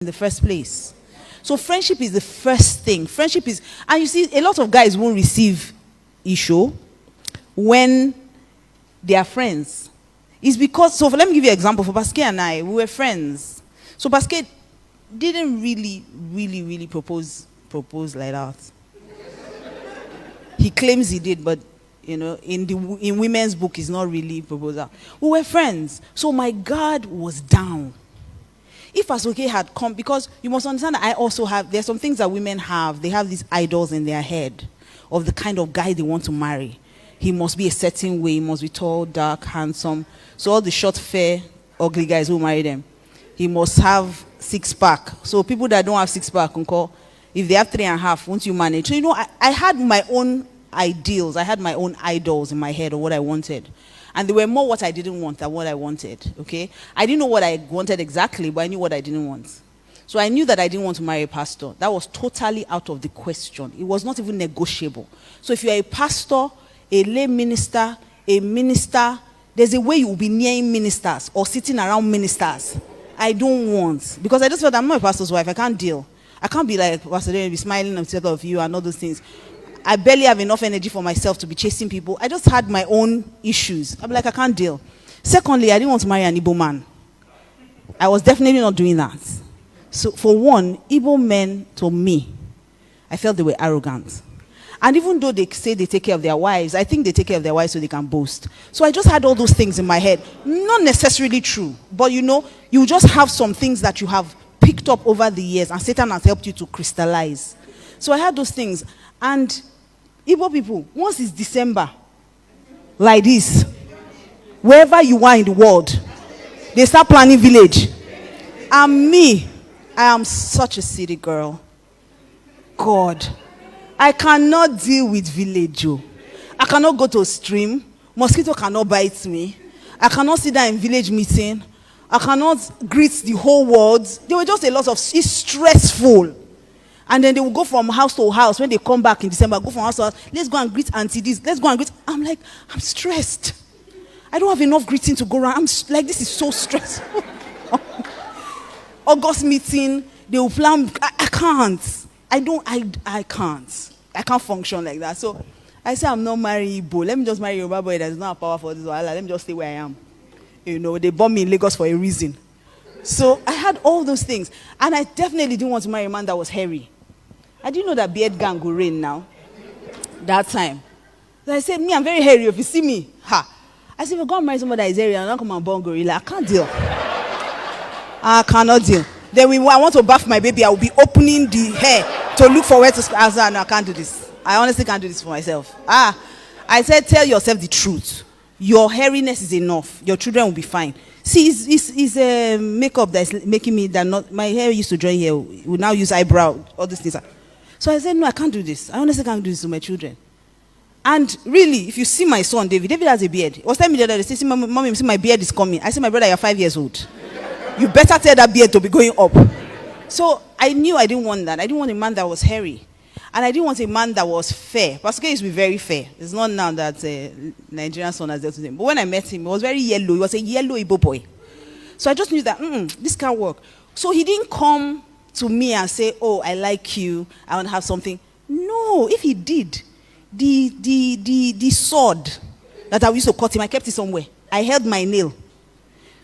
in the first place. So friendship is the first thing. Friendship is, and you see, a lot of guys won't receive issue when they are friends. It's because, so let me give you an example. For Pascal and I, we were friends. So Pascal didn't really propose like that. He claims he did, but in women's book, it's not really proposal. We were friends. So my guard was down. If Asoke had come, because you must understand that I also have, there's some things that women have. They have these idols in their head of the kind of guy they want to marry. He must be a certain way. He must be tall, dark, handsome. So all the short, fair, ugly guys who marry them. He must have six-pack. So people that don't have six-pack, if they have 3.5, won't you manage? So, I had my own ideals. I had my own idols in my head of what I wanted. And they were more what I didn't want than what I wanted, okay? I didn't know what I wanted exactly, but I knew what I didn't want. So I knew that I didn't want to marry a pastor. That was totally out of the question. It was not even negotiable. So if you're a pastor, a lay minister, a minister, there's a way you will be near ministers or sitting around ministers. I don't want. Because I just felt I'm not a pastor's wife. I can't deal. I can't be like, Pastor Daniel, be smiling instead of you and all those things. I barely have enough energy for myself to be chasing people. I just had my own issues. I'm like, I can't deal. Secondly, I didn't want to marry an Igbo man. I was definitely not doing that. So for one, Igbo men, to me, I felt they were arrogant. And even though they say they take care of their wives, I think they take care of their wives so they can boast. So I just had all those things in my head. Not necessarily true, but you just have some things that you have picked up over the years and Satan has helped you to crystallize. So I had those things. And Igbo people, once it's December, like this, wherever you are in the world, they start planning village. And me, I am such a city girl. God, I cannot deal with village. I cannot go to a stream. Mosquito cannot bite me. I cannot sit down in village meeting. I cannot greet the whole world. There were just a lot of, it's stressful. And then they will go from house to house. When they come back in December, go from house to house. Let's go and greet auntie this. Let's go and greet. I'm like, I'm stressed. I don't have enough greeting to go around. I'm like, this is so stressful. August meeting, they will plan. I can't. I can't. I can't function like that. So I say I'm not marrying Igbo. Let me just marry Yoruba boy that's not power for this. Let me just stay where I am. They born me in Lagos for a reason. So I had all those things. And I definitely didn't want to marry a man that was hairy. I didn't know that beard gang will reign now. That time. So I said, me, I'm very hairy. If you see me, I said, if I'm going to marry somebody that is hairy, I'm not going to born gorilla. I can't deal. I cannot deal. Then I want to bath my baby. I will be opening the hair to look for where to. I said, no, I can't do this. I honestly can't do this for myself. I said, tell yourself the truth. Your hairiness is enough. Your children will be fine. See, it's makeup that's making me that not. My hair used to join here. We now use eyebrow. All these things. So I said, no, I can't do this. I honestly can't do this to my children. And really, if you see my son, David has a beard. He was telling me the other day, see, mommy, see my beard is coming. I said, my brother, you're 5 years old. You better tell that beard to be going up. So I knew I didn't want that. I didn't want a man that was hairy. And I didn't want a man that was fair. Pastor used to be very fair. It's not now that Nigerian son has dealt with him. But when I met him, he was very yellow. He was a yellow Igbo boy. So I just knew that, this can't work. So he didn't come to me and say, oh, I like you. I want to have something. No, if he did, the sword that I used to cut him, I kept it somewhere. I held my nail.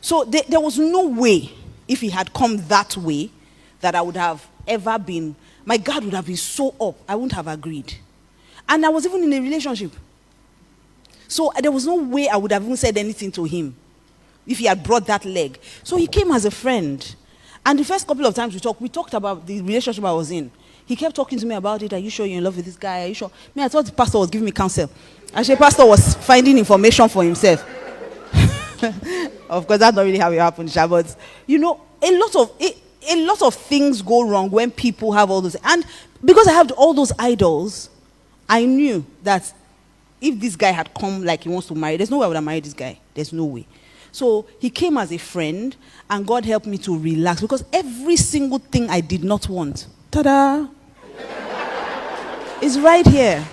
So there was no way, if he had come that way, that I would have ever been, my guard would have been so up, I wouldn't have agreed. And I was even in a relationship. So there was no way I would have even said anything to him if he had brought that leg. So he came as a friend. And the first couple of times we talked about the relationship I was in. He kept talking to me about it. Are you sure you're in love with this guy? Are you sure? I thought the pastor was giving me counsel. Actually, the pastor was finding information for himself. Of course, that's not really how it happened, but a lot of things go wrong when people have all those. And because I have all those idols, I knew that if this guy had come like he wants to marry, there's no way I would have married this guy. There's no way. So he came as a friend, and God helped me to relax because every single thing I did not want, ta-da, is right here.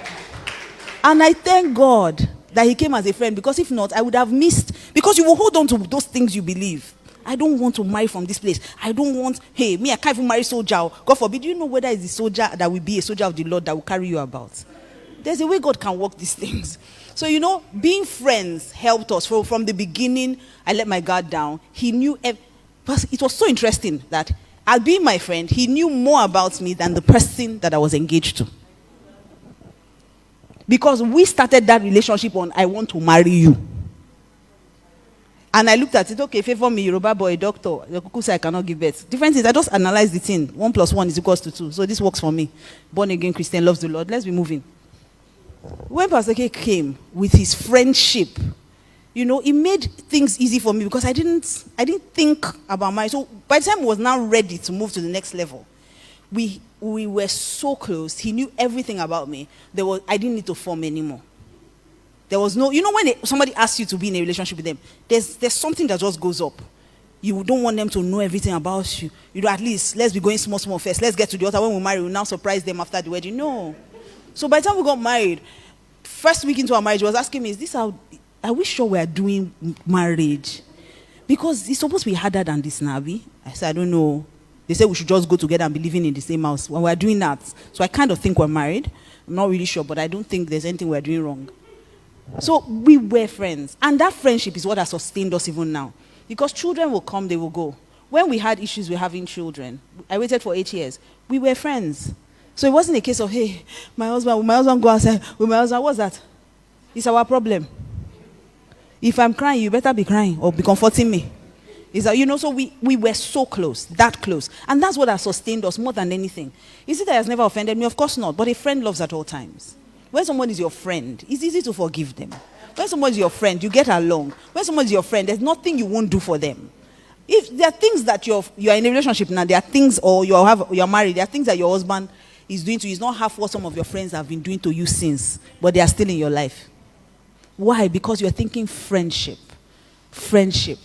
And I thank God that he came as a friend, because if not, I would have missed, because you will hold on to those things you believe. I don't want to marry from this place. I don't want, hey, me, I can't even marry soldier. God forbid, do you know whether it's the soldier that will be a soldier of the Lord that will carry you about? There's a way God can work these things. So, being friends helped us. From the beginning, I let my guard down. He knew, it was so interesting that I'll be my friend. He knew more about me than the person that I was engaged to. Because we started that relationship on, I want to marry you. And I looked at it, okay, favor me, Yoruba boy, doctor. The cuckoo said I cannot give birth. Difference is I just analyzed the thing. 1 + 1 is equals to 2. So this works for me. Born again Christian, loves the Lord. Let's be moving. When Pastor K came with his friendship, it made things easy for me because I didn't think about marriage. So by the time I was now ready to move to the next level, we were so close. He knew everything about me. I didn't need to form anymore. There was no, when somebody asks you to be in a relationship with them, there's something that just goes up. You don't want them to know everything about you. At least, let's be going small first. Let's get to the altar. When we marry, we'll now surprise them after the wedding. No. So by the time we got married, first week into our marriage, he was asking me, are we sure we are doing marriage? Because it's supposed to be harder than this, Nabi. I said, I don't know. They said we should just go together and be living in the same house. When we're doing that, so I kind of think we're married. I'm not really sure, but I don't think there's anything we're doing wrong. So we were friends. And that friendship is what has sustained us even now. Because children will come, they will go. When we had issues with having children, I waited for 8 years. We were friends. So it wasn't a case of, hey, will my husband go outside? What's that? It's our problem. If I'm crying, you better be crying or be comforting me. Is that, so we were so close, that close. And that's what has sustained us more than anything. Is it that has never offended me? Of course not. But a friend loves at all times. When someone is your friend, it's easy to forgive them. When someone is your friend, you get along. When someone is your friend, there's nothing you won't do for them. If there are things that you're in a relationship now, there are things, or you're married, there are things that your husband is doing to you. It's not half what some of your friends have been doing to you since, but they are still in your life. Why? Because you're thinking friendship. Friendship.